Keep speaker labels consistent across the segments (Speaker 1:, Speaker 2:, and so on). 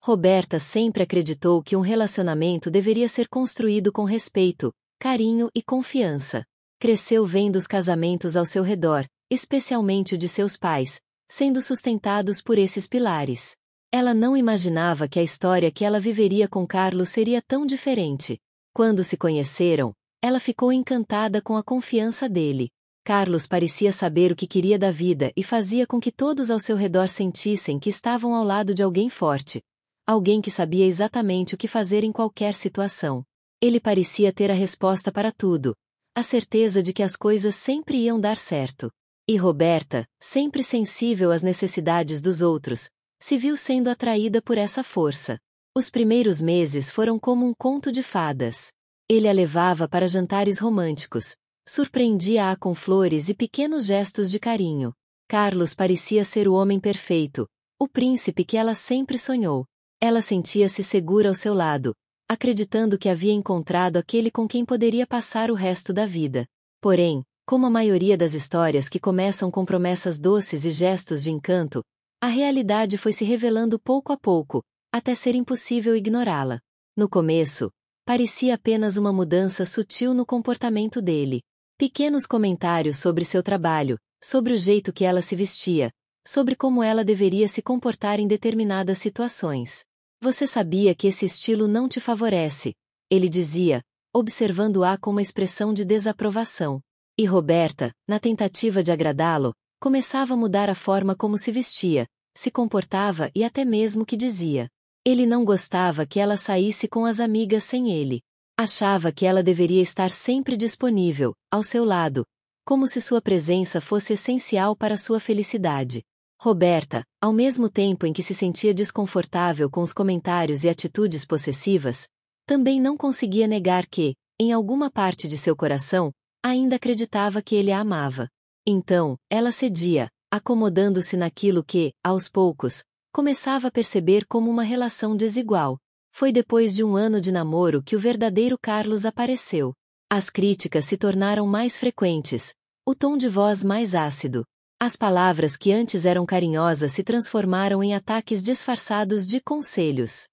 Speaker 1: Roberta sempre acreditou que um relacionamento deveria ser construído com respeito, carinho e confiança. Cresceu vendo os casamentos ao seu redor, especialmente o de seus pais, sendo sustentados por esses pilares. Ela não imaginava que a história que ela viveria com Carlos seria tão diferente. Quando se conheceram, ela ficou encantada com a confiança dele. Carlos parecia saber o que queria da vida e fazia com que todos ao seu redor sentissem que estavam ao lado de alguém forte. Alguém que sabia exatamente o que fazer em qualquer situação. Ele parecia ter a resposta para tudo. A certeza de que as coisas sempre iam dar certo. E Roberta, sempre sensível às necessidades dos outros, se viu sendo atraída por essa força. Os primeiros meses foram como um conto de fadas. Ele a levava para jantares românticos, surpreendia-a com flores e pequenos gestos de carinho. Carlos parecia ser o homem perfeito, o príncipe que ela sempre sonhou. Ela sentia-se segura ao seu lado, acreditando que havia encontrado aquele com quem poderia passar o resto da vida. Porém, como a maioria das histórias que começam com promessas doces e gestos de encanto, a realidade foi se revelando pouco a pouco, até ser impossível ignorá-la. No começo, parecia apenas uma mudança sutil no comportamento dele. Pequenos comentários sobre seu trabalho, sobre o jeito que ela se vestia, sobre como ela deveria se comportar em determinadas situações. Você sabia que esse estilo não te favorece, ele dizia, observando-a com uma expressão de desaprovação. E Roberta, na tentativa de agradá-lo, começava a mudar a forma como se vestia, se comportava e até mesmo o que dizia. Ele não gostava que ela saísse com as amigas sem ele. Achava que ela deveria estar sempre disponível, ao seu lado, como se sua presença fosse essencial para sua felicidade. Roberta, ao mesmo tempo em que se sentia desconfortável com os comentários e atitudes possessivas, também não conseguia negar que, em alguma parte de seu coração, ainda acreditava que ele a amava. Então, ela cedia, acomodando-se naquilo que, aos poucos, começava a perceber como uma relação desigual. Foi depois de um ano de namoro que o verdadeiro Carlos apareceu. As críticas se tornaram mais frequentes, o tom de voz mais ácido. As palavras que antes eram carinhosas se transformaram em ataques disfarçados de conselhos.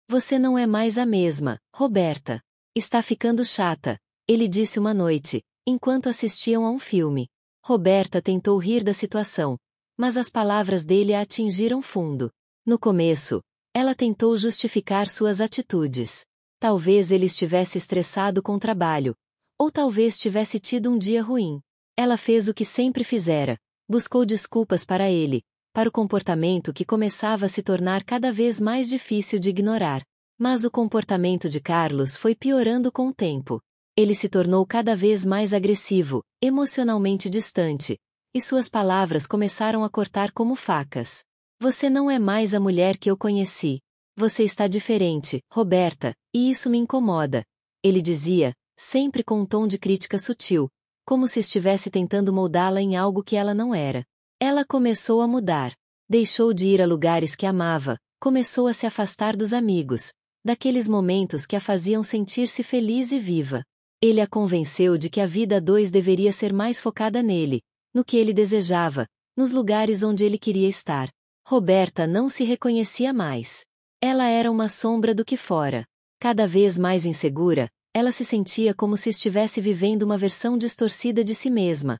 Speaker 1: Você não é mais a mesma, Roberta. Está ficando chata, ele disse uma noite, enquanto assistiam a um filme. Roberta tentou rir da situação, mas as palavras dele a atingiram fundo. No começo, ela tentou justificar suas atitudes. Talvez ele estivesse estressado com o trabalho, ou talvez tivesse tido um dia ruim. Ela fez o que sempre fizera. Buscou desculpas para ele, para o comportamento que começava a se tornar cada vez mais difícil de ignorar. Mas o comportamento de Carlos foi piorando com o tempo. Ele se tornou cada vez mais agressivo, emocionalmente distante, e suas palavras começaram a cortar como facas. Você não é mais a mulher que eu conheci. Você está diferente, Roberta, e isso me incomoda. Ele dizia, sempre com um tom de crítica sutil, como se estivesse tentando moldá-la em algo que ela não era. Ela começou a mudar. Deixou de ir a lugares que amava, começou a se afastar dos amigos, daqueles momentos que a faziam sentir-se feliz e viva. Ele a convenceu de que a vida a dois deveria ser mais focada nele, no que ele desejava, nos lugares onde ele queria estar. Roberta não se reconhecia mais. Ela era uma sombra do que fora. Cada vez mais insegura, ela se sentia como se estivesse vivendo uma versão distorcida de si mesma,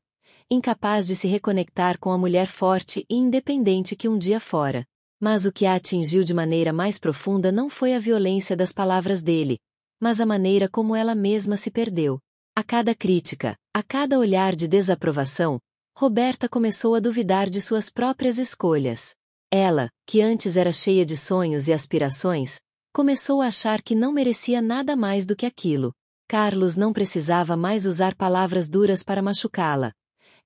Speaker 1: incapaz de se reconectar com a mulher forte e independente que um dia fora. Mas o que a atingiu de maneira mais profunda não foi a violência das palavras dele, mas a maneira como ela mesma se perdeu. A cada crítica, a cada olhar de desaprovação, Roberta começou a duvidar de suas próprias escolhas. Ela, que antes era cheia de sonhos e aspirações, começou a achar que não merecia nada mais do que aquilo. Carlos não precisava mais usar palavras duras para machucá-la.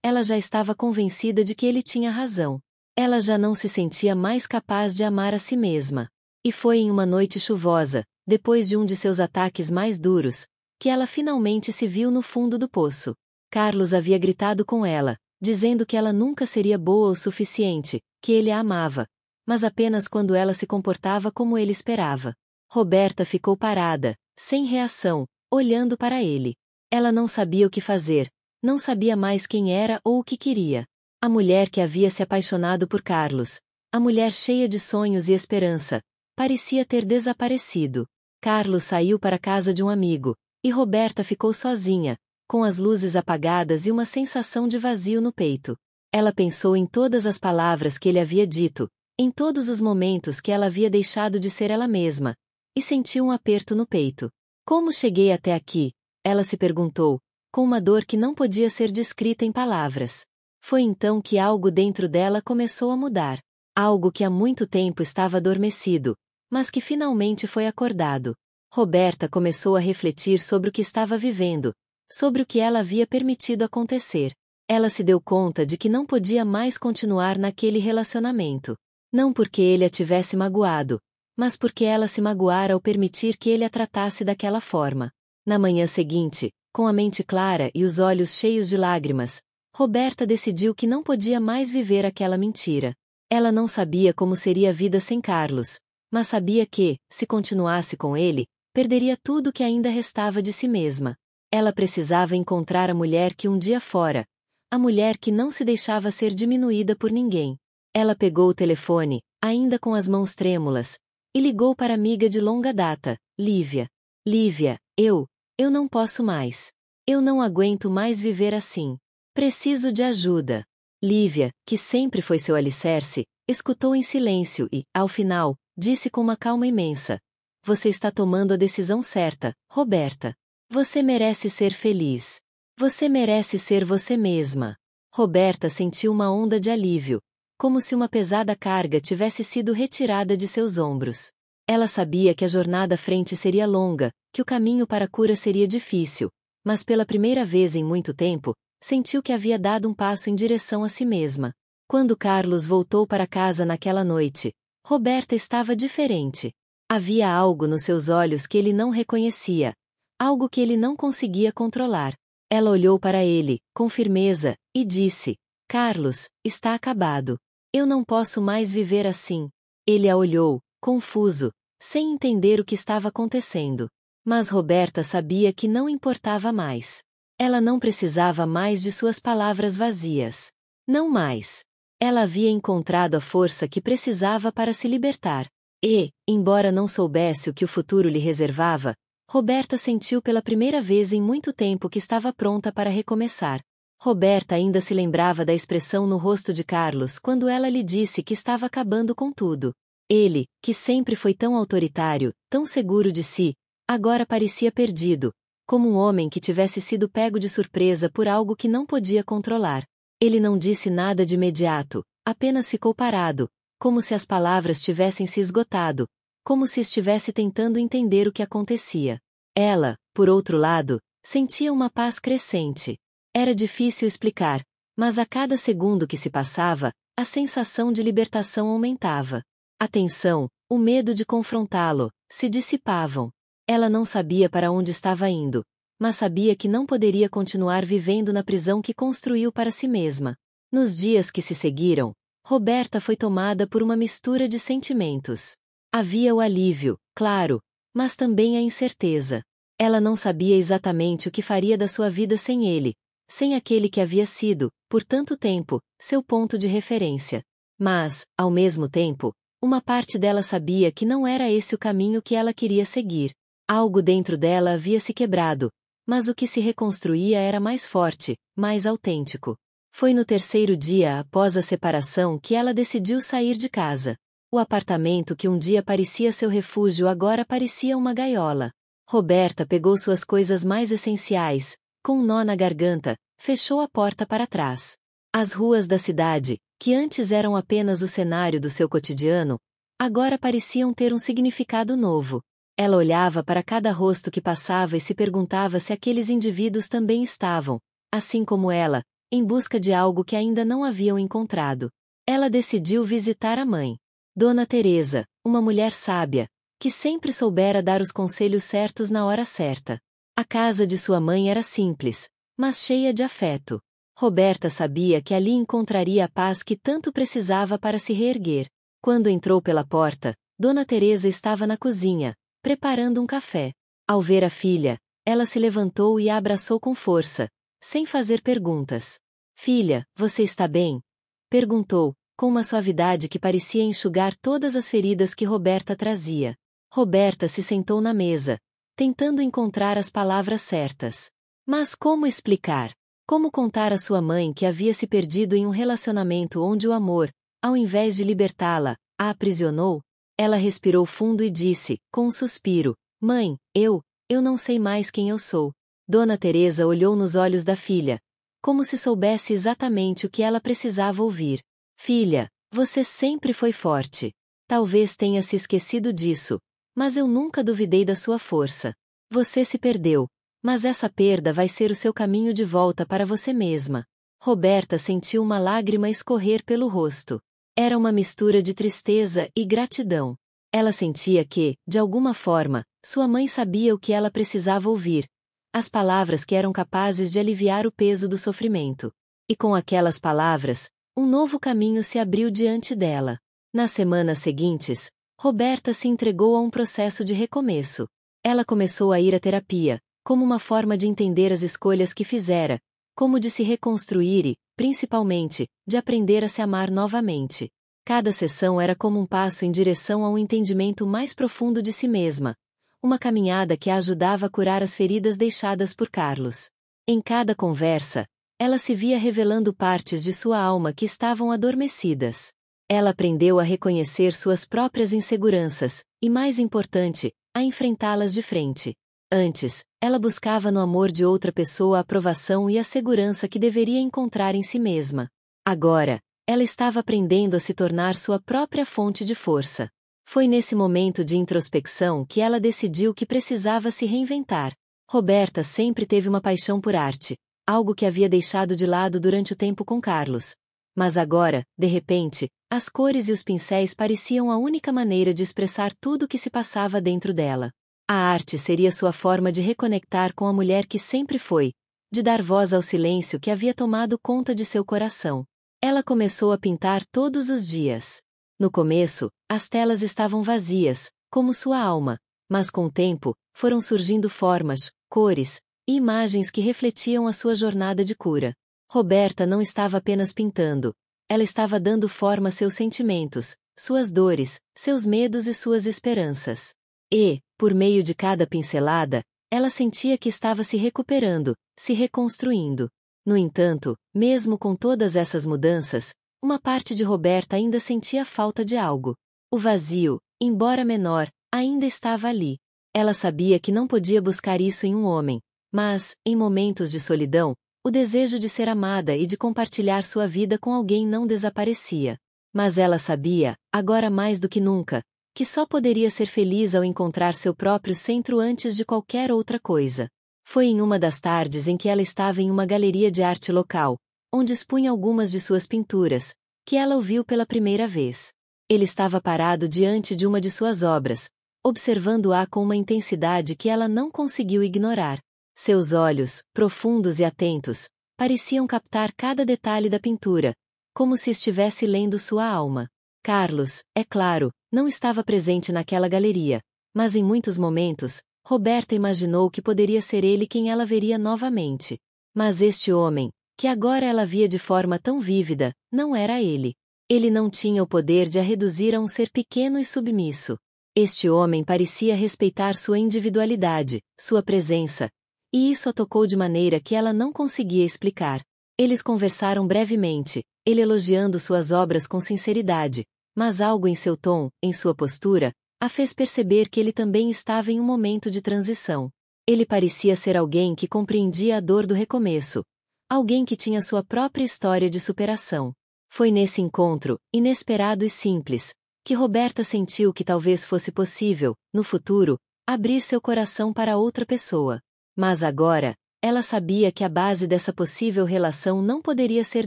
Speaker 1: Ela já estava convencida de que ele tinha razão. Ela já não se sentia mais capaz de amar a si mesma. E foi em uma noite chuvosa, depois de um de seus ataques mais duros, que ela finalmente se viu no fundo do poço. Carlos havia gritado com ela, dizendo que ela nunca seria boa o suficiente, que ele a amava, mas apenas quando ela se comportava como ele esperava. Roberta ficou parada, sem reação, olhando para ele. Ela não sabia o que fazer, não sabia mais quem era ou o que queria. A mulher que havia se apaixonado por Carlos, a mulher cheia de sonhos e esperança, parecia ter desaparecido. Carlos saiu para a casa de um amigo, e Roberta ficou sozinha, com as luzes apagadas e uma sensação de vazio no peito. Ela pensou em todas as palavras que ele havia dito, em todos os momentos que ela havia deixado de ser ela mesma, e sentiu um aperto no peito. Como cheguei até aqui? Ela se perguntou, com uma dor que não podia ser descrita em palavras. Foi então que algo dentro dela começou a mudar. Algo que há muito tempo estava adormecido, mas que finalmente foi acordado. Roberta começou a refletir sobre o que estava vivendo, sobre o que ela havia permitido acontecer. Ela se deu conta de que não podia mais continuar naquele relacionamento. Não porque ele a tivesse magoado, mas porque ela se magoara ao permitir que ele a tratasse daquela forma. Na manhã seguinte, com a mente clara e os olhos cheios de lágrimas, Roberta decidiu que não podia mais viver aquela mentira. Ela não sabia como seria a vida sem Carlos, mas sabia que, se continuasse com ele, perderia tudo que ainda restava de si mesma. Ela precisava encontrar a mulher que um dia fora, a mulher que não se deixava ser diminuída por ninguém. Ela pegou o telefone, ainda com as mãos trêmulas, e ligou para a amiga de longa data, Lívia. Lívia, eu não posso mais. Eu não aguento mais viver assim. Preciso de ajuda. Lívia, que sempre foi seu alicerce, escutou em silêncio e, ao final, disse com uma calma imensa: Você está tomando a decisão certa, Roberta. Você merece ser feliz. Você merece ser você mesma. Roberta sentiu uma onda de alívio, como se uma pesada carga tivesse sido retirada de seus ombros. Ela sabia que a jornada à frente seria longa, que o caminho para a cura seria difícil, mas pela primeira vez em muito tempo, sentiu que havia dado um passo em direção a si mesma. Quando Carlos voltou para casa naquela noite, Roberta estava diferente. Havia algo nos seus olhos que ele não reconhecia, algo que ele não conseguia controlar. Ela olhou para ele, com firmeza, e disse: Carlos, está acabado. Eu não posso mais viver assim. Ele a olhou, confuso, sem entender o que estava acontecendo. Mas Roberta sabia que não importava mais. Ela não precisava mais de suas palavras vazias. Não mais. Ela havia encontrado a força que precisava para se libertar. E, embora não soubesse o que o futuro lhe reservava, Roberta sentiu pela primeira vez em muito tempo que estava pronta para recomeçar. Roberta ainda se lembrava da expressão no rosto de Carlos quando ela lhe disse que estava acabando com tudo. Ele, que sempre foi tão autoritário, tão seguro de si, agora parecia perdido, como um homem que tivesse sido pego de surpresa por algo que não podia controlar. Ele não disse nada de imediato, apenas ficou parado, como se as palavras tivessem se esgotado, como se estivesse tentando entender o que acontecia. Ela, por outro lado, sentia uma paz crescente. Era difícil explicar, mas a cada segundo que se passava, a sensação de libertação aumentava. A tensão, o medo de confrontá-lo, se dissipavam. Ela não sabia para onde estava indo, mas sabia que não poderia continuar vivendo na prisão que construiu para si mesma. Nos dias que se seguiram, Roberta foi tomada por uma mistura de sentimentos. Havia o alívio, claro, mas também a incerteza. Ela não sabia exatamente o que faria da sua vida sem ele, sem aquele que havia sido, por tanto tempo, seu ponto de referência. Mas, ao mesmo tempo, uma parte dela sabia que não era esse o caminho que ela queria seguir. Algo dentro dela havia se quebrado, mas o que se reconstruía era mais forte, mais autêntico. Foi no terceiro dia após a separação que ela decidiu sair de casa. O apartamento que um dia parecia seu refúgio agora parecia uma gaiola. Roberta pegou suas coisas mais essenciais, com um nó na garganta, fechou a porta para trás. As ruas da cidade, que antes eram apenas o cenário do seu cotidiano, agora pareciam ter um significado novo. Ela olhava para cada rosto que passava e se perguntava se aqueles indivíduos também estavam, assim como ela, em busca de algo que ainda não haviam encontrado. Ela decidiu visitar a mãe. Dona Teresa, uma mulher sábia, que sempre soubera dar os conselhos certos na hora certa. A casa de sua mãe era simples, mas cheia de afeto. Roberta sabia que ali encontraria a paz que tanto precisava para se reerguer. Quando entrou pela porta, Dona Teresa estava na cozinha, preparando um café. Ao ver a filha, ela se levantou e a abraçou com força, sem fazer perguntas. Filha, você está bem? Perguntou, com uma suavidade que parecia enxugar todas as feridas que Roberta trazia. Roberta se sentou na mesa, tentando encontrar as palavras certas. Mas como explicar? Como contar à sua mãe que havia se perdido em um relacionamento onde o amor, ao invés de libertá-la, a aprisionou? Ela respirou fundo e disse, com um suspiro, Mãe, eu não sei mais quem eu sou. Dona Teresa olhou nos olhos da filha, como se soubesse exatamente o que ela precisava ouvir. Filha, você sempre foi forte. Talvez tenha se esquecido disso, mas eu nunca duvidei da sua força. Você se perdeu, mas essa perda vai ser o seu caminho de volta para você mesma. Roberta sentiu uma lágrima escorrer pelo rosto. Era uma mistura de tristeza e gratidão. Ela sentia que, de alguma forma, sua mãe sabia o que ela precisava ouvir. As palavras que eram capazes de aliviar o peso do sofrimento. E com aquelas palavras, um novo caminho se abriu diante dela. Nas semanas seguintes, Roberta se entregou a um processo de recomeço. Ela começou a ir à terapia, como uma forma de entender as escolhas que fizera, como de se reconstruir e, principalmente, de aprender a se amar novamente. Cada sessão era como um passo em direção a um entendimento mais profundo de si mesma, uma caminhada que a ajudava a curar as feridas deixadas por Carlos. Em cada conversa, ela se via revelando partes de sua alma que estavam adormecidas. Ela aprendeu a reconhecer suas próprias inseguranças, e mais importante, a enfrentá-las de frente. Antes, ela buscava no amor de outra pessoa a aprovação e a segurança que deveria encontrar em si mesma. Agora, ela estava aprendendo a se tornar sua própria fonte de força. Foi nesse momento de introspecção que ela decidiu que precisava se reinventar. Roberta sempre teve uma paixão por arte, algo que havia deixado de lado durante o tempo com Carlos. Mas agora, de repente, as cores e os pincéis pareciam a única maneira de expressar tudo o que se passava dentro dela. A arte seria sua forma de reconectar com a mulher que sempre foi, de dar voz ao silêncio que havia tomado conta de seu coração. Ela começou a pintar todos os dias. No começo, as telas estavam vazias, como sua alma, mas com o tempo, foram surgindo formas, cores e imagens que refletiam a sua jornada de cura. Roberta não estava apenas pintando, ela estava dando forma a seus sentimentos, suas dores, seus medos e suas esperanças. E, por meio de cada pincelada, ela sentia que estava se recuperando, se reconstruindo. No entanto, mesmo com todas essas mudanças, uma parte de Roberta ainda sentia falta de algo. O vazio, embora menor, ainda estava ali. Ela sabia que não podia buscar isso em um homem, mas, em momentos de solidão, o desejo de ser amada e de compartilhar sua vida com alguém não desaparecia. Mas ela sabia, agora mais do que nunca, que só poderia ser feliz ao encontrar seu próprio centro antes de qualquer outra coisa. Foi em uma das tardes em que ela estava em uma galeria de arte local, onde expunha algumas de suas pinturas, que ela o viu pela primeira vez. Ele estava parado diante de uma de suas obras, observando-a com uma intensidade que ela não conseguiu ignorar. Seus olhos, profundos e atentos, pareciam captar cada detalhe da pintura, como se estivesse lendo sua alma. Carlos, é claro, não estava presente naquela galeria, mas em muitos momentos, Roberta imaginou que poderia ser ele quem ela veria novamente. Mas este homem, que agora ela via de forma tão vívida, não era ele. Ele não tinha o poder de a reduzir a um ser pequeno e submisso. Este homem parecia respeitar sua individualidade, sua presença, e isso a tocou de maneira que ela não conseguia explicar. Eles conversaram brevemente, ele elogiando suas obras com sinceridade, mas algo em seu tom, em sua postura, a fez perceber que ele também estava em um momento de transição. Ele parecia ser alguém que compreendia a dor do recomeço, alguém que tinha sua própria história de superação. Foi nesse encontro, inesperado e simples, que Roberta sentiu que talvez fosse possível, no futuro, abrir seu coração para outra pessoa. Mas agora, ela sabia que a base dessa possível relação não poderia ser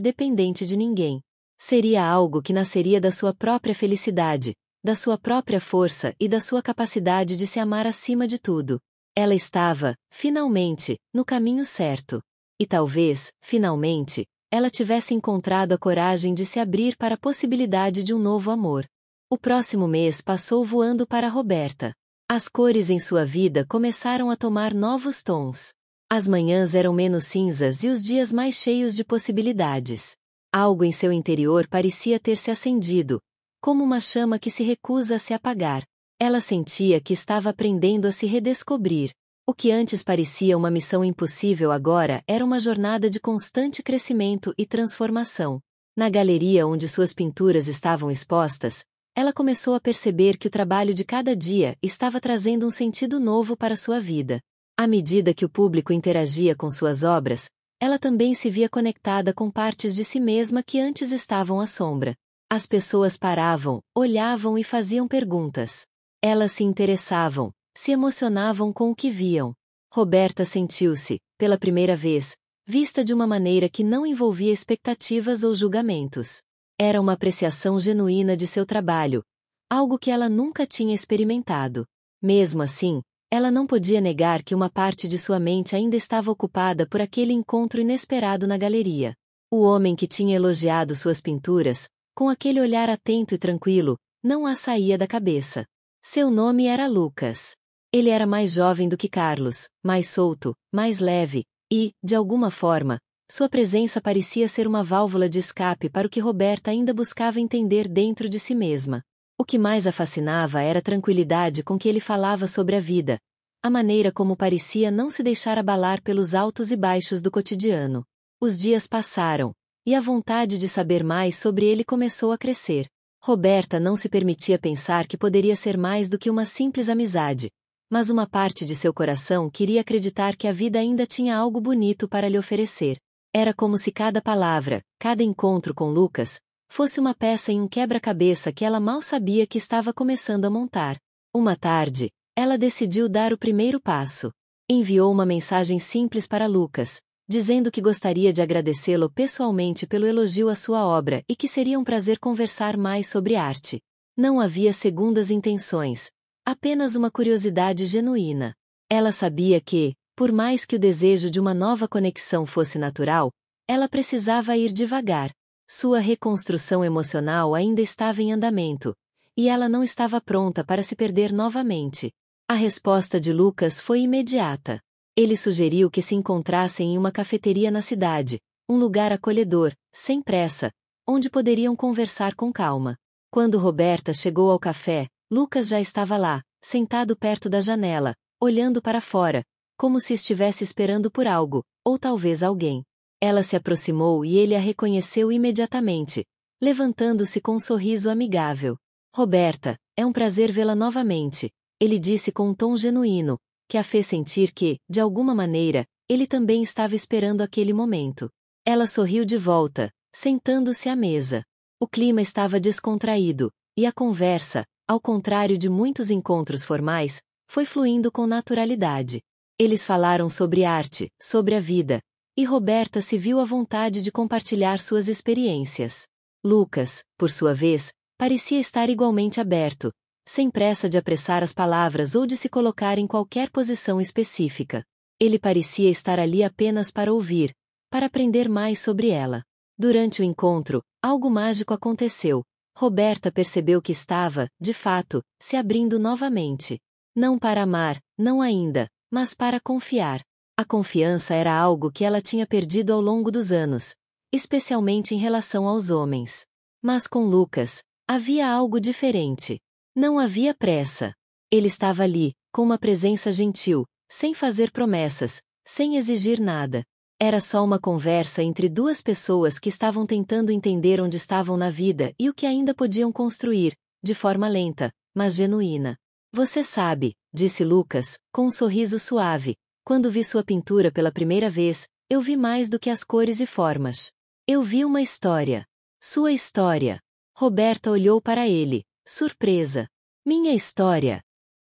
Speaker 1: dependente de ninguém. Seria algo que nasceria da sua própria felicidade, da sua própria força e da sua capacidade de se amar acima de tudo. Ela estava, finalmente, no caminho certo. E talvez, finalmente, ela tivesse encontrado a coragem de se abrir para a possibilidade de um novo amor. O próximo mês passou voando para Roberta. As cores em sua vida começaram a tomar novos tons. As manhãs eram menos cinzas e os dias mais cheios de possibilidades. Algo em seu interior parecia ter se acendido, como uma chama que se recusa a se apagar. Ela sentia que estava aprendendo a se redescobrir. O que antes parecia uma missão impossível agora era uma jornada de constante crescimento e transformação. Na galeria onde suas pinturas estavam expostas, ela começou a perceber que o trabalho de cada dia estava trazendo um sentido novo para sua vida. À medida que o público interagia com suas obras, ela também se via conectada com partes de si mesma que antes estavam à sombra. As pessoas paravam, olhavam e faziam perguntas. Elas se interessavam, se emocionavam com o que viam. Roberta sentiu-se, pela primeira vez, vista de uma maneira que não envolvia expectativas ou julgamentos. Era uma apreciação genuína de seu trabalho, algo que ela nunca tinha experimentado. Mesmo assim, ela não podia negar que uma parte de sua mente ainda estava ocupada por aquele encontro inesperado na galeria. O homem que tinha elogiado suas pinturas, com aquele olhar atento e tranquilo, não a saía da cabeça. Seu nome era Lucas. Ele era mais jovem do que Carlos, mais solto, mais leve, e, de alguma forma, sua presença parecia ser uma válvula de escape para o que Roberta ainda buscava entender dentro de si mesma. O que mais a fascinava era a tranquilidade com que ele falava sobre a vida, a maneira como parecia não se deixar abalar pelos altos e baixos do cotidiano. Os dias passaram, e a vontade de saber mais sobre ele começou a crescer. Roberta não se permitia pensar que poderia ser mais do que uma simples amizade, mas uma parte de seu coração queria acreditar que a vida ainda tinha algo bonito para lhe oferecer. Era como se cada palavra, cada encontro com Lucas, fosse uma peça em um quebra-cabeça que ela mal sabia que estava começando a montar. Uma tarde, ela decidiu dar o primeiro passo. Enviou uma mensagem simples para Lucas, dizendo que gostaria de agradecê-lo pessoalmente pelo elogio à sua obra e que seria um prazer conversar mais sobre arte. Não havia segundas intenções, apenas uma curiosidade genuína. Ela sabia que, por mais que o desejo de uma nova conexão fosse natural, ela precisava ir devagar. Sua reconstrução emocional ainda estava em andamento, e ela não estava pronta para se perder novamente. A resposta de Lucas foi imediata. Ele sugeriu que se encontrassem em uma cafeteria na cidade, um lugar acolhedor, sem pressa, onde poderiam conversar com calma. Quando Roberta chegou ao café, Lucas já estava lá, sentado perto da janela, olhando para fora, como se estivesse esperando por algo, ou talvez alguém. Ela se aproximou e ele a reconheceu imediatamente, levantando-se com um sorriso amigável. Roberta, é um prazer vê-la novamente, ele disse com um tom genuíno, que a fez sentir que, de alguma maneira, ele também estava esperando aquele momento. Ela sorriu de volta, sentando-se à mesa. O clima estava descontraído, e a conversa, ao contrário de muitos encontros formais, foi fluindo com naturalidade. Eles falaram sobre arte, sobre a vida, e Roberta se viu à vontade de compartilhar suas experiências. Lucas, por sua vez, parecia estar igualmente aberto, sem pressa de apressar as palavras ou de se colocar em qualquer posição específica. Ele parecia estar ali apenas para ouvir, para aprender mais sobre ela. Durante o encontro, algo mágico aconteceu. Roberta percebeu que estava, de fato, se abrindo novamente. Não para amar, não ainda, mas para confiar. A confiança era algo que ela tinha perdido ao longo dos anos, especialmente em relação aos homens. Mas com Lucas, havia algo diferente. Não havia pressa. Ele estava ali, com uma presença gentil, sem fazer promessas, sem exigir nada. Era só uma conversa entre duas pessoas que estavam tentando entender onde estavam na vida e o que ainda podiam construir, de forma lenta, mas genuína. Você sabe, disse Lucas, com um sorriso suave, quando vi sua pintura pela primeira vez, eu vi mais do que as cores e formas. Eu vi uma história. Sua história. Roberta olhou para ele, surpresa. Minha história?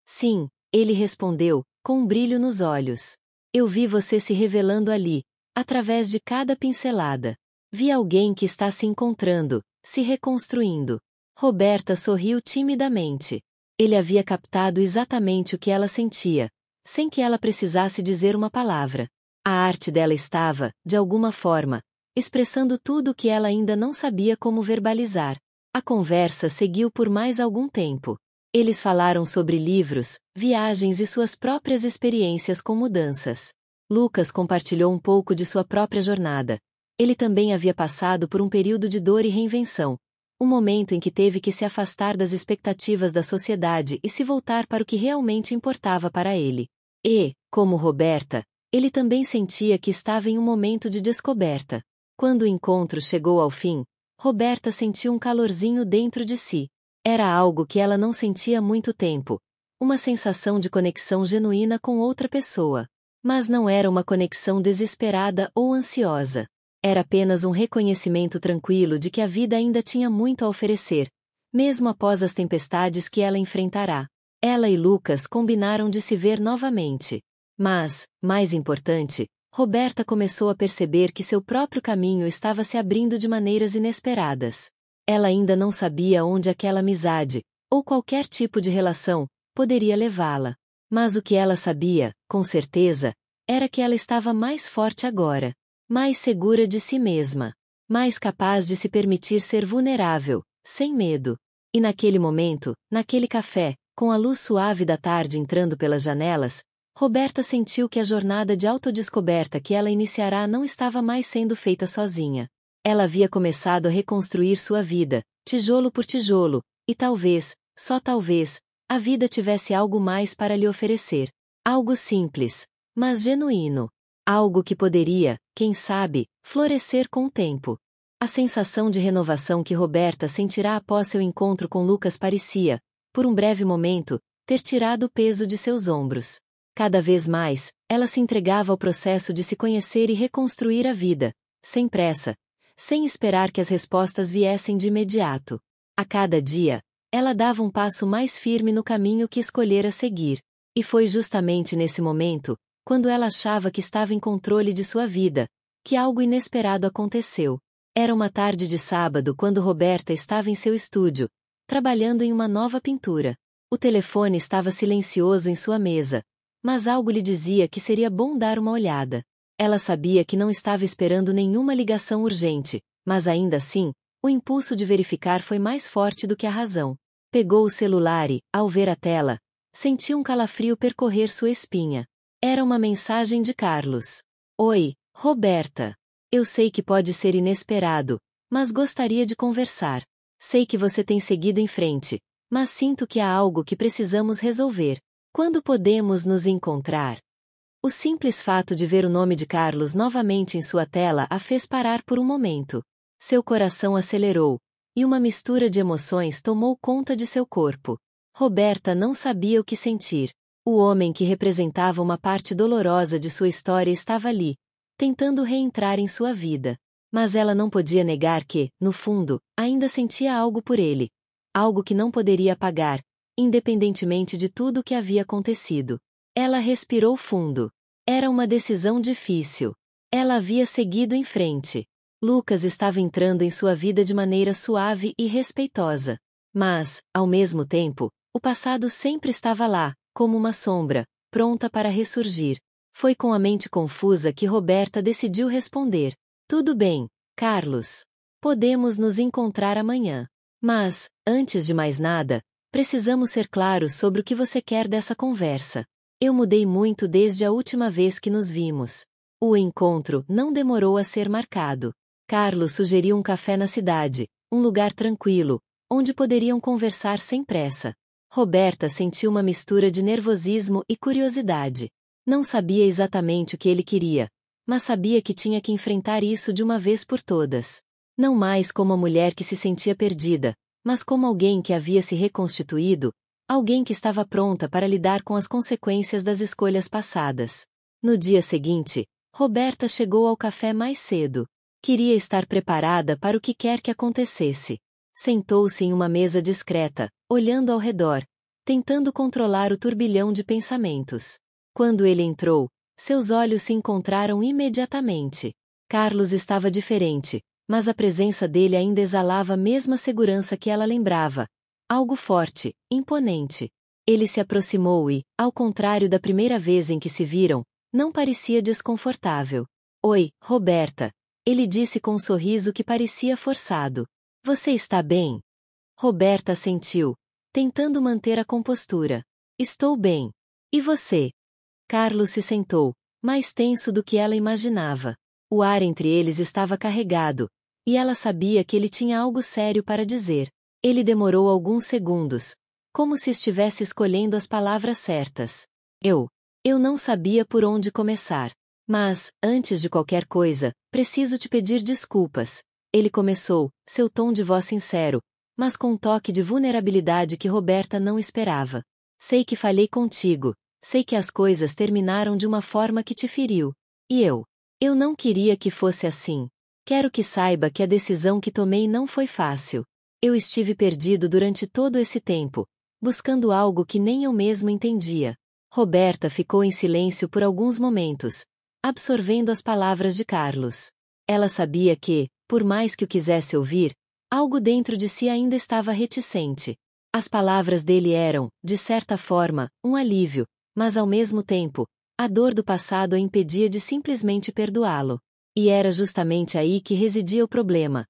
Speaker 1: Sim, ele respondeu, com um brilho nos olhos. Eu vi você se revelando ali, através de cada pincelada. Vi alguém que está se encontrando, se reconstruindo. Roberta sorriu timidamente. Ele havia captado exatamente o que ela sentia, sem que ela precisasse dizer uma palavra. A arte dela estava, de alguma forma, expressando tudo o que ela ainda não sabia como verbalizar. A conversa seguiu por mais algum tempo. Eles falaram sobre livros, viagens e suas próprias experiências com mudanças. Lucas compartilhou um pouco de sua própria jornada, Ele também havia passado por um período de dor e reinvenção. Um momento em que teve que se afastar das expectativas da sociedade e se voltar para o que realmente importava para ele. E, como Roberta, ele também sentia que estava em um momento de descoberta. Quando o encontro chegou ao fim, Roberta sentiu um calorzinho dentro de si. Era algo que ela não sentia há muito tempo. Uma sensação de conexão genuína com outra pessoa. Mas não era uma conexão desesperada ou ansiosa. Era apenas um reconhecimento tranquilo de que a vida ainda tinha muito a oferecer, mesmo após as tempestades que ela enfrentará. Ela e Lucas combinaram de se ver novamente. Mas, mais importante, Roberta começou a perceber que seu próprio caminho estava se abrindo de maneiras inesperadas. Ela ainda não sabia onde aquela amizade, ou qualquer tipo de relação, poderia levá-la. Mas o que ela sabia, com certeza, era que ela estava mais forte agora. Mais segura de si mesma. Mais capaz de se permitir ser vulnerável, sem medo. E naquele momento, naquele café, com a luz suave da tarde entrando pelas janelas, Roberta sentiu que a jornada de autodescoberta que ela iniciará não estava mais sendo feita sozinha. Ela havia começado a reconstruir sua vida, tijolo por tijolo, e talvez, só talvez, a vida tivesse algo mais para lhe oferecer. Algo simples, mas genuíno. Algo que poderia, quem sabe, florescer com o tempo. A sensação de renovação que Roberta sentirá após seu encontro com Lucas parecia, por um breve momento, ter tirado o peso de seus ombros. Cada vez mais, ela se entregava ao processo de se conhecer e reconstruir a vida, sem pressa, sem esperar que as respostas viessem de imediato. A cada dia, ela dava um passo mais firme no caminho que escolhera seguir. E foi justamente nesse momento, quando ela achava que estava em controle de sua vida, que algo inesperado aconteceu. Era uma tarde de sábado quando Roberta estava em seu estúdio, trabalhando em uma nova pintura. O telefone estava silencioso em sua mesa, mas algo lhe dizia que seria bom dar uma olhada. Ela sabia que não estava esperando nenhuma ligação urgente, mas ainda assim, o impulso de verificar foi mais forte do que a razão. Pegou o celular e, ao ver a tela, sentiu um calafrio percorrer sua espinha. Era uma mensagem de Carlos. Oi, Roberta. Eu sei que pode ser inesperado, mas gostaria de conversar. Sei que você tem seguido em frente, mas sinto que há algo que precisamos resolver. Quando podemos nos encontrar? O simples fato de ver o nome de Carlos novamente em sua tela a fez parar por um momento. Seu coração acelerou, e uma mistura de emoções tomou conta de seu corpo. Roberta não sabia o que sentir. O homem que representava uma parte dolorosa de sua história estava ali, tentando reentrar em sua vida. Mas ela não podia negar que, no fundo, ainda sentia algo por ele. Algo que não poderia apagar, independentemente de tudo o que havia acontecido. Ela respirou fundo. Era uma decisão difícil. Ela havia seguido em frente. Lucas estava entrando em sua vida de maneira suave e respeitosa. Mas, ao mesmo tempo, o passado sempre estava lá, como uma sombra, pronta para ressurgir. Foi com a mente confusa que Roberta decidiu responder. Tudo bem, Carlos. Podemos nos encontrar amanhã. Mas, antes de mais nada, precisamos ser claros sobre o que você quer dessa conversa. Eu mudei muito desde a última vez que nos vimos. O encontro não demorou a ser marcado. Carlos sugeriu um café na cidade, um lugar tranquilo, onde poderiam conversar sem pressa. Roberta sentiu uma mistura de nervosismo e curiosidade. Não sabia exatamente o que ele queria, mas sabia que tinha que enfrentar isso de uma vez por todas. Não mais como a mulher que se sentia perdida, mas como alguém que havia se reconstituído, alguém que estava pronta para lidar com as consequências das escolhas passadas. No dia seguinte, Roberta chegou ao café mais cedo. Queria estar preparada para o que quer que acontecesse. Sentou-se em uma mesa discreta, olhando ao redor, tentando controlar o turbilhão de pensamentos. Quando ele entrou, seus olhos se encontraram imediatamente. Carlos estava diferente, mas a presença dele ainda exalava a mesma segurança que ela lembrava. Algo forte, imponente. Ele se aproximou e, ao contrário da primeira vez em que se viram, não parecia desconfortável. Oi, Roberta. Ele disse com um sorriso que parecia forçado. Você está bem? Roberta assentiu, tentando manter a compostura. Estou bem. E você? Carlos se sentou, mais tenso do que ela imaginava. O ar entre eles estava carregado, e ela sabia que ele tinha algo sério para dizer. Ele demorou alguns segundos, como se estivesse escolhendo as palavras certas. Eu não sabia por onde começar. Mas, antes de qualquer coisa, preciso te pedir desculpas. Ele começou, seu tom de voz sincero, mas com um toque de vulnerabilidade que Roberta não esperava. Sei que falhei contigo, sei que as coisas terminaram de uma forma que te feriu. E eu não queria que fosse assim. Quero que saiba que a decisão que tomei não foi fácil. Eu estive perdido durante todo esse tempo, buscando algo que nem eu mesmo entendia. Roberta ficou em silêncio por alguns momentos, absorvendo as palavras de Carlos. Ela sabia que, por mais que o quisesse ouvir, algo dentro de si ainda estava reticente. As palavras dele eram, de certa forma, um alívio, mas ao mesmo tempo, a dor do passado a impedia de simplesmente perdoá-lo. E era justamente aí que residia o problema.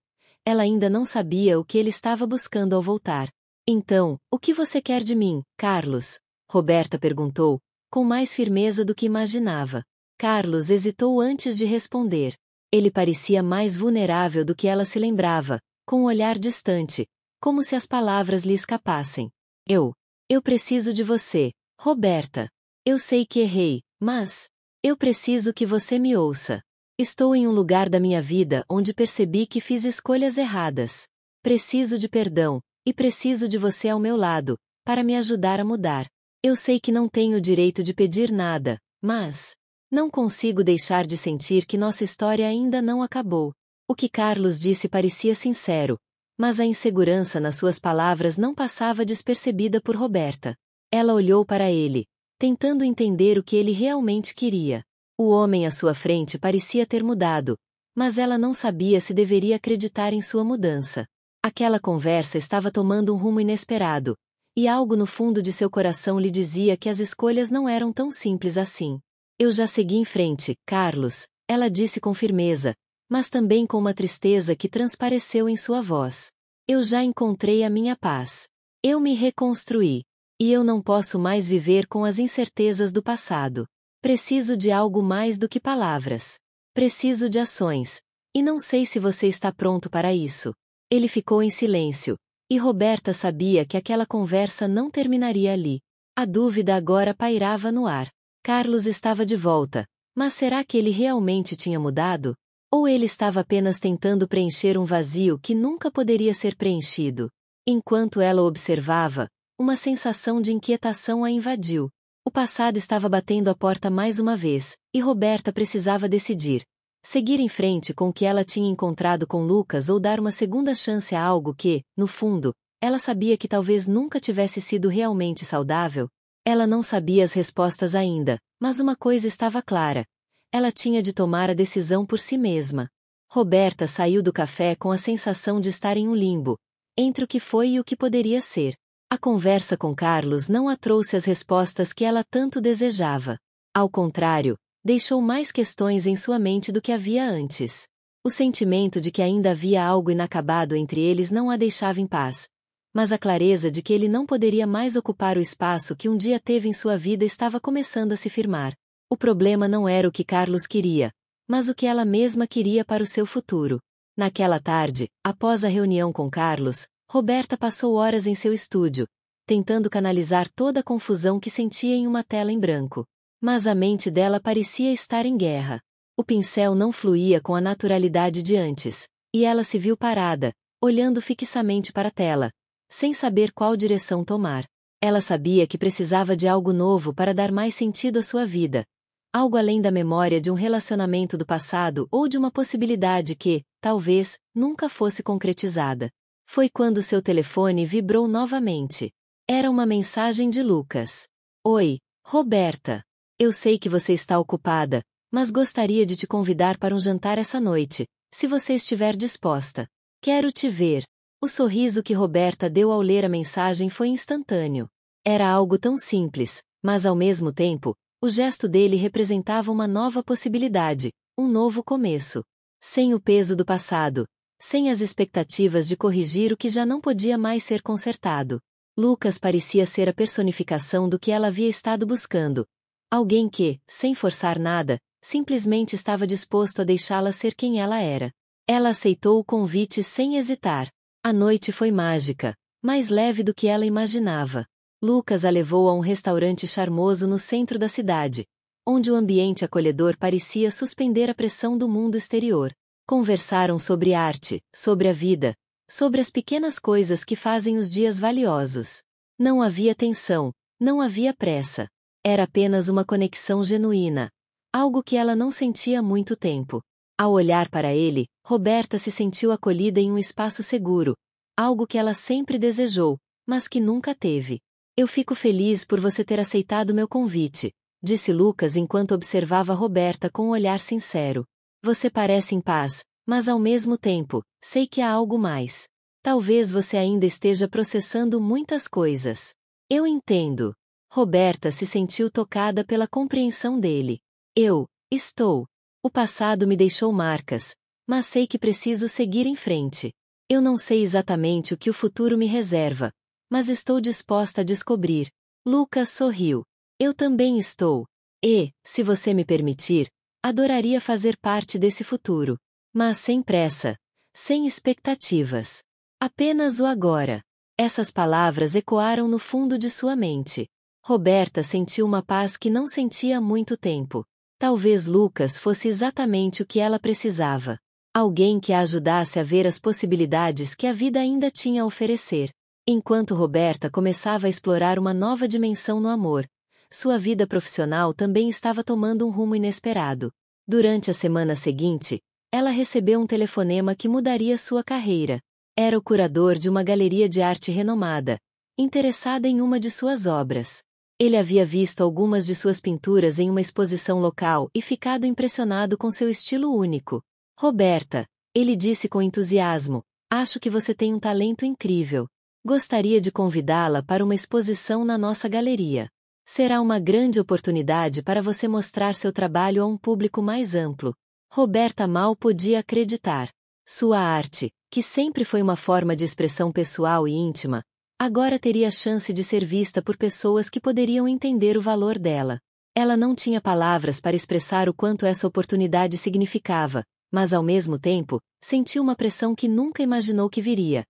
Speaker 1: Ela ainda não sabia o que ele estava buscando ao voltar. Então, o que você quer de mim, Carlos? Roberta perguntou, com mais firmeza do que imaginava. Carlos hesitou antes de responder. Ele parecia mais vulnerável do que ela se lembrava, com um olhar distante, como se as palavras lhe escapassem. Eu preciso de você, Roberta. Eu sei que errei, mas eu preciso que você me ouça. Estou em um lugar da minha vida onde percebi que fiz escolhas erradas. Preciso de perdão, e preciso de você ao meu lado, para me ajudar a mudar. Eu sei que não tenho o direito de pedir nada, mas não consigo deixar de sentir que nossa história ainda não acabou. O que Carlos disse parecia sincero, mas a insegurança nas suas palavras não passava despercebida por Roberta. Ela olhou para ele, tentando entender o que ele realmente queria. O homem à sua frente parecia ter mudado, mas ela não sabia se deveria acreditar em sua mudança. Aquela conversa estava tomando um rumo inesperado, e algo no fundo de seu coração lhe dizia que as escolhas não eram tão simples assim. Eu já segui em frente, Carlos, ela disse com firmeza, mas também com uma tristeza que transpareceu em sua voz. Eu já encontrei a minha paz. Eu me reconstruí. E eu não posso mais viver com as incertezas do passado. Preciso de algo mais do que palavras. Preciso de ações. E não sei se você está pronto para isso. Ele ficou em silêncio, e Roberta sabia que aquela conversa não terminaria ali. A dúvida agora pairava no ar. Carlos estava de volta, mas será que ele realmente tinha mudado? Ou ele estava apenas tentando preencher um vazio que nunca poderia ser preenchido? Enquanto ela o observava, uma sensação de inquietação a invadiu. O passado estava batendo a porta mais uma vez, e Roberta precisava decidir. Seguir em frente com o que ela tinha encontrado com Lucas ou dar uma segunda chance a algo que, no fundo, ela sabia que talvez nunca tivesse sido realmente saudável? Ela não sabia as respostas ainda, mas uma coisa estava clara. Ela tinha de tomar a decisão por si mesma. Roberta saiu do café com a sensação de estar em um limbo, entre o que foi e o que poderia ser. A conversa com Carlos não a trouxe as respostas que ela tanto desejava. Ao contrário, deixou mais questões em sua mente do que havia antes. O sentimento de que ainda havia algo inacabado entre eles não a deixava em paz. Mas a clareza de que ele não poderia mais ocupar o espaço que um dia teve em sua vida estava começando a se firmar. O problema não era o que Carlos queria, mas o que ela mesma queria para o seu futuro. Naquela tarde, após a reunião com Carlos, Roberta passou horas em seu estúdio, tentando canalizar toda a confusão que sentia em uma tela em branco. Mas a mente dela parecia estar em guerra. O pincel não fluía com a naturalidade de antes, e ela se viu parada, olhando fixamente para a tela, sem saber qual direção tomar. Ela sabia que precisava de algo novo para dar mais sentido à sua vida. Algo além da memória de um relacionamento do passado ou de uma possibilidade que, talvez, nunca fosse concretizada. Foi quando seu telefone vibrou novamente. Era uma mensagem de Lucas. Oi, Roberta. Eu sei que você está ocupada, mas gostaria de te convidar para um jantar essa noite, se você estiver disposta. Quero te ver. O sorriso que Roberta deu ao ler a mensagem foi instantâneo. Era algo tão simples, mas ao mesmo tempo, o gesto dele representava uma nova possibilidade, um novo começo. Sem o peso do passado, sem as expectativas de corrigir o que já não podia mais ser consertado. Lucas parecia ser a personificação do que ela havia estado buscando. Alguém que, sem forçar nada, simplesmente estava disposto a deixá-la ser quem ela era. Ela aceitou o convite sem hesitar. A noite foi mágica, mais leve do que ela imaginava. Lucas a levou a um restaurante charmoso no centro da cidade, onde o ambiente acolhedor parecia suspender a pressão do mundo exterior. Conversaram sobre arte, sobre a vida, sobre as pequenas coisas que fazem os dias valiosos. Não havia tensão, não havia pressa. Era apenas uma conexão genuína, algo que ela não sentia há muito tempo. Ao olhar para ele, Roberta se sentiu acolhida em um espaço seguro, algo que ela sempre desejou, mas que nunca teve. Eu fico feliz por você ter aceitado meu convite, disse Lucas enquanto observava Roberta com um olhar sincero. Você parece em paz, mas ao mesmo tempo, sei que há algo mais. Talvez você ainda esteja processando muitas coisas. Eu entendo. Roberta se sentiu tocada pela compreensão dele. Eu estou. O passado me deixou marcas, mas sei que preciso seguir em frente. Eu não sei exatamente o que o futuro me reserva, mas estou disposta a descobrir. Lucas sorriu. Eu também estou. E, se você me permitir, adoraria fazer parte desse futuro. Mas sem pressa, sem expectativas. Apenas o agora. Essas palavras ecoaram no fundo de sua mente. Roberta sentiu uma paz que não sentia há muito tempo. Talvez Lucas fosse exatamente o que ela precisava. Alguém que a ajudasse a ver as possibilidades que a vida ainda tinha a oferecer. Enquanto Roberta começava a explorar uma nova dimensão no amor, sua vida profissional também estava tomando um rumo inesperado. Durante a semana seguinte, ela recebeu um telefonema que mudaria sua carreira. Era o curador de uma galeria de arte renomada, interessada em uma de suas obras. Ele havia visto algumas de suas pinturas em uma exposição local e ficado impressionado com seu estilo único. Roberta, ele disse com entusiasmo, acho que você tem um talento incrível. Gostaria de convidá-la para uma exposição na nossa galeria. Será uma grande oportunidade para você mostrar seu trabalho a um público mais amplo. Roberta mal podia acreditar. Sua arte, que sempre foi uma forma de expressão pessoal e íntima, agora teria a chance de ser vista por pessoas que poderiam entender o valor dela. Ela não tinha palavras para expressar o quanto essa oportunidade significava, mas ao mesmo tempo, sentiu uma pressão que nunca imaginou que viria.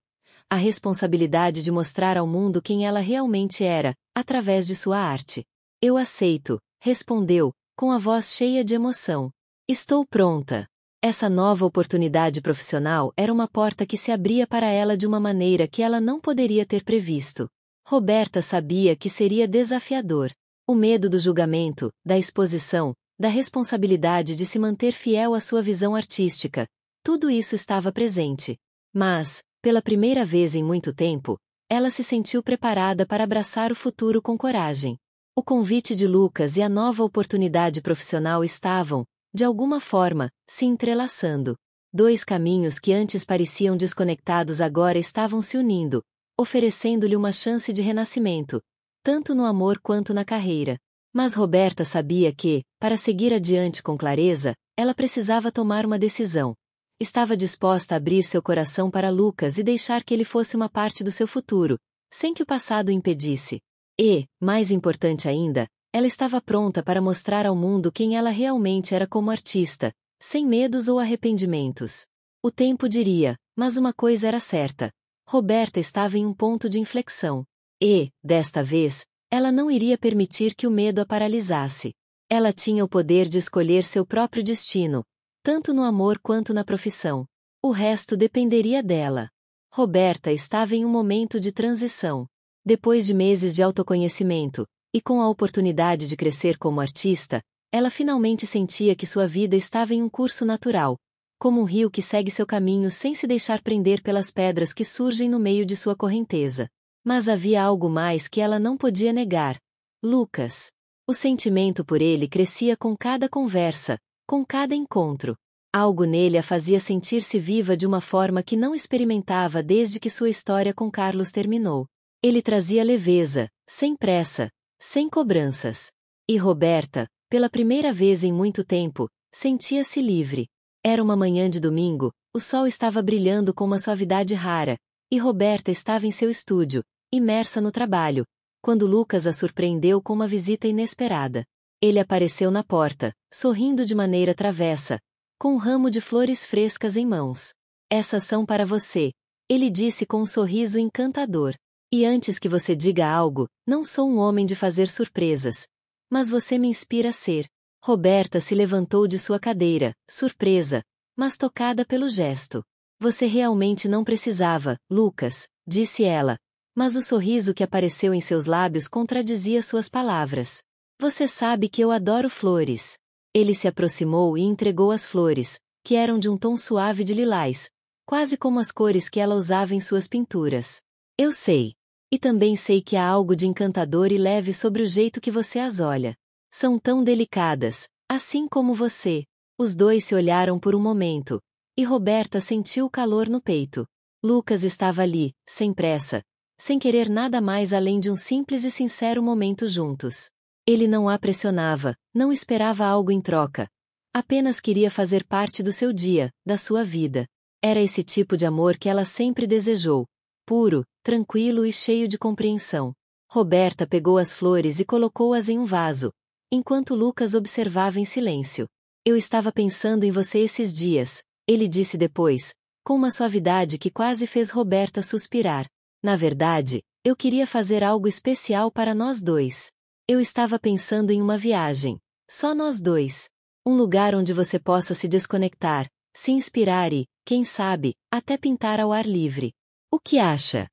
Speaker 1: A responsabilidade de mostrar ao mundo quem ela realmente era, através de sua arte. Eu aceito, respondeu, com a voz cheia de emoção. Estou pronta. Essa nova oportunidade profissional era uma porta que se abria para ela de uma maneira que ela não poderia ter previsto. Roberta sabia que seria desafiador. O medo do julgamento, da exposição, da responsabilidade de se manter fiel à sua visão artística, tudo isso estava presente. Mas, pela primeira vez em muito tempo, ela se sentiu preparada para abraçar o futuro com coragem. O convite de Lucas e a nova oportunidade profissional estavam, de alguma forma, se entrelaçando. Dois caminhos que antes pareciam desconectados agora estavam se unindo, oferecendo-lhe uma chance de renascimento, tanto no amor quanto na carreira. Mas Roberta sabia que, para seguir adiante com clareza, ela precisava tomar uma decisão. Estava disposta a abrir seu coração para Lucas e deixar que ele fosse uma parte do seu futuro, sem que o passado o impedisse. E, mais importante ainda, ela estava pronta para mostrar ao mundo quem ela realmente era como artista, sem medos ou arrependimentos. O tempo diria, mas uma coisa era certa. Roberta estava em um ponto de inflexão. E, desta vez, ela não iria permitir que o medo a paralisasse. Ela tinha o poder de escolher seu próprio destino, tanto no amor quanto na profissão. O resto dependeria dela. Roberta estava em um momento de transição. Depois de meses de autoconhecimento, e com a oportunidade de crescer como artista, ela finalmente sentia que sua vida estava em um curso natural, como um rio que segue seu caminho sem se deixar prender pelas pedras que surgem no meio de sua correnteza. Mas havia algo mais que ela não podia negar. Lucas. O sentimento por ele crescia com cada conversa, com cada encontro. Algo nele a fazia sentir-se viva de uma forma que não experimentava desde que sua história com Carlos terminou. Ele trazia leveza, sem pressa, sem cobranças. E Roberta, pela primeira vez em muito tempo, sentia-se livre. Era uma manhã de domingo, o sol estava brilhando com uma suavidade rara, e Roberta estava em seu estúdio, imersa no trabalho, quando Lucas a surpreendeu com uma visita inesperada. Ele apareceu na porta, sorrindo de maneira travessa, com um ramo de flores frescas em mãos. Essas são para você, ele disse com um sorriso encantador. E antes que você diga algo, não sou um homem de fazer surpresas. Mas você me inspira a ser. Roberta se levantou de sua cadeira, surpresa, mas tocada pelo gesto. Você realmente não precisava, Lucas, disse ela. Mas o sorriso que apareceu em seus lábios contradizia suas palavras. Você sabe que eu adoro flores. Ele se aproximou e entregou as flores, que eram de um tom suave de lilás, quase como as cores que ela usava em suas pinturas. Eu sei. E também sei que há algo de encantador e leve sobre o jeito que você as olha. São tão delicadas, assim como você. Os dois se olharam por um momento, e Roberta sentiu o calor no peito. Lucas estava ali, sem pressa, sem querer nada mais além de um simples e sincero momento juntos. Ele não a pressionava, não esperava algo em troca. Apenas queria fazer parte do seu dia, da sua vida. Era esse tipo de amor que ela sempre desejou. Puro, tranquilo e cheio de compreensão. Roberta pegou as flores e colocou-as em um vaso, enquanto Lucas observava em silêncio. Eu estava pensando em você esses dias, ele disse depois, com uma suavidade que quase fez Roberta suspirar. Na verdade, eu queria fazer algo especial para nós dois. Eu estava pensando em uma viagem. Só nós dois. Um lugar onde você possa se desconectar, se inspirar e, quem sabe, até pintar ao ar livre. O que acha?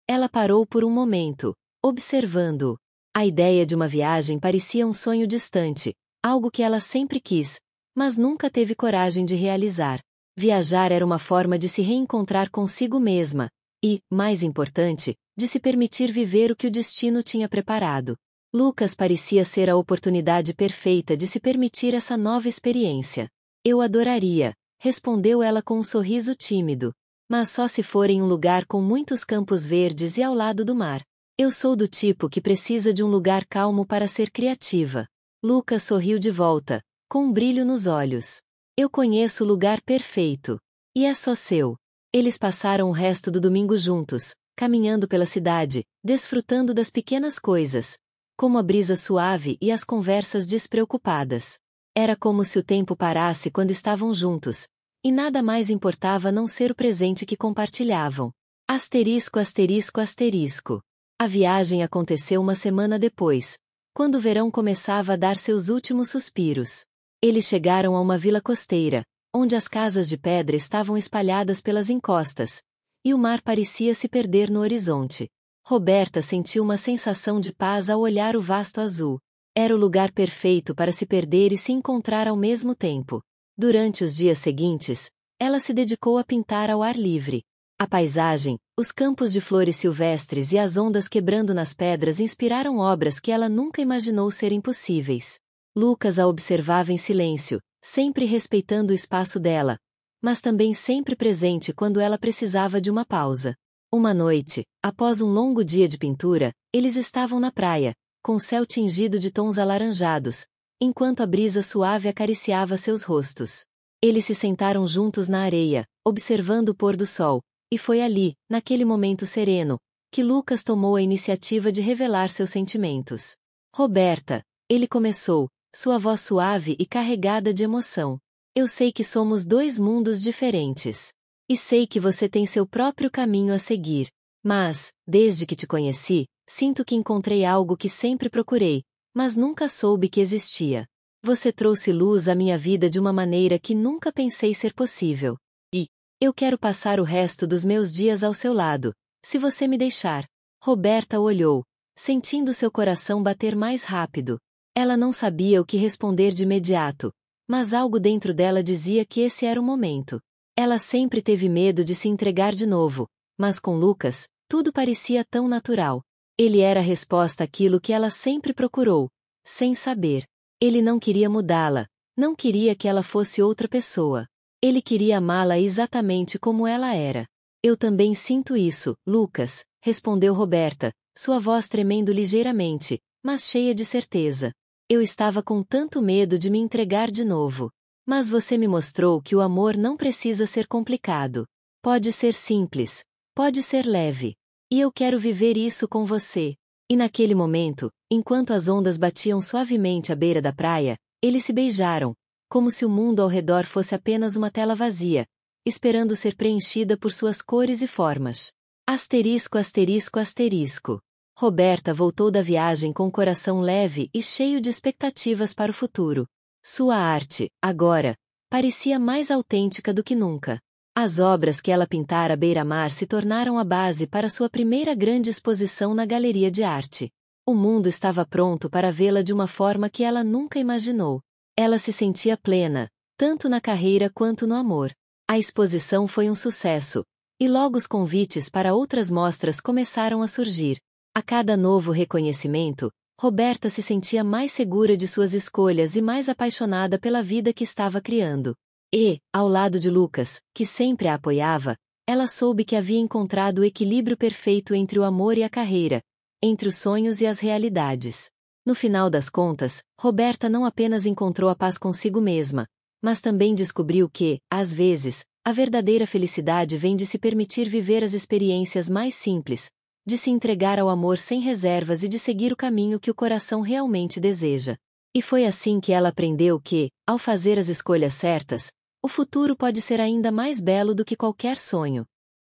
Speaker 1: Ela parou por um momento, observando-o. A ideia de uma viagem parecia um sonho distante, algo que ela sempre quis, mas nunca teve coragem de realizar. Viajar era uma forma de se reencontrar consigo mesma, e, mais importante, de se permitir viver o que o destino tinha preparado. Lucas parecia ser a oportunidade perfeita de se permitir essa nova experiência. Eu adoraria, respondeu ela com um sorriso tímido. Mas só se for em um lugar com muitos campos verdes e ao lado do mar. Eu sou do tipo que precisa de um lugar calmo para ser criativa. Lucas sorriu de volta, com um brilho nos olhos. Eu conheço o lugar perfeito. E é só seu. Eles passaram o resto do domingo juntos, caminhando pela cidade, desfrutando das pequenas coisas, como a brisa suave e as conversas despreocupadas. Era como se o tempo parasse quando estavam juntos, e nada mais importava a não ser o presente que compartilhavam. Asterisco, asterisco, asterisco. A viagem aconteceu uma semana depois, quando o verão começava a dar seus últimos suspiros. Eles chegaram a uma vila costeira, onde as casas de pedra estavam espalhadas pelas encostas, e o mar parecia se perder no horizonte. Roberta sentiu uma sensação de paz ao olhar o vasto azul. Era o lugar perfeito para se perder e se encontrar ao mesmo tempo. Durante os dias seguintes, ela se dedicou a pintar ao ar livre. A paisagem, os campos de flores silvestres e as ondas quebrando nas pedras inspiraram obras que ela nunca imaginou serem possíveis. Lucas a observava em silêncio, sempre respeitando o espaço dela, mas também sempre presente quando ela precisava de uma pausa. Uma noite, após um longo dia de pintura, eles estavam na praia, com o céu tingido de tons alaranjados, enquanto a brisa suave acariciava seus rostos. Eles se sentaram juntos na areia, observando o pôr do sol, e foi ali, naquele momento sereno, que Lucas tomou a iniciativa de revelar seus sentimentos. Roberta, ele começou, sua voz suave e carregada de emoção. Eu sei que somos dois mundos diferentes. E sei que você tem seu próprio caminho a seguir. Mas, desde que te conheci, sinto que encontrei algo que sempre procurei, mas nunca soube que existia. Você trouxe luz à minha vida de uma maneira que nunca pensei ser possível. E eu quero passar o resto dos meus dias ao seu lado, se você me deixar. Roberta olhou, sentindo seu coração bater mais rápido. Ela não sabia o que responder de imediato, mas algo dentro dela dizia que esse era o momento. Ela sempre teve medo de se entregar de novo, mas com Lucas, tudo parecia tão natural. Ele era a resposta àquilo que ela sempre procurou, sem saber. Ele não queria mudá-la, não queria que ela fosse outra pessoa. Ele queria amá-la exatamente como ela era. Eu também sinto isso, Lucas, respondeu Roberta, sua voz tremendo ligeiramente, mas cheia de certeza. Eu estava com tanto medo de me entregar de novo. Mas você me mostrou que o amor não precisa ser complicado. Pode ser simples, pode ser leve. E eu quero viver isso com você. E naquele momento, enquanto as ondas batiam suavemente à beira da praia, eles se beijaram, como se o mundo ao redor fosse apenas uma tela vazia, esperando ser preenchida por suas cores e formas. Asterisco, asterisco, asterisco. Roberta voltou da viagem com o coração leve e cheio de expectativas para o futuro. Sua arte, agora, parecia mais autêntica do que nunca. As obras que ela pintara à beira-mar se tornaram a base para sua primeira grande exposição na galeria de arte. O mundo estava pronto para vê-la de uma forma que ela nunca imaginou. Ela se sentia plena, tanto na carreira quanto no amor. A exposição foi um sucesso, e logo os convites para outras mostras começaram a surgir. A cada novo reconhecimento, Roberta se sentia mais segura de suas escolhas e mais apaixonada pela vida que estava criando. E, ao lado de Lucas, que sempre a apoiava, ela soube que havia encontrado o equilíbrio perfeito entre o amor e a carreira, entre os sonhos e as realidades. No final das contas, Roberta não apenas encontrou a paz consigo mesma, mas também descobriu que, às vezes, a verdadeira felicidade vem de se permitir viver as experiências mais simples, de se entregar ao amor sem reservas e de seguir o caminho que o coração realmente deseja. E foi assim que ela aprendeu que, ao fazer as escolhas certas, o futuro pode ser ainda mais belo do que qualquer sonho.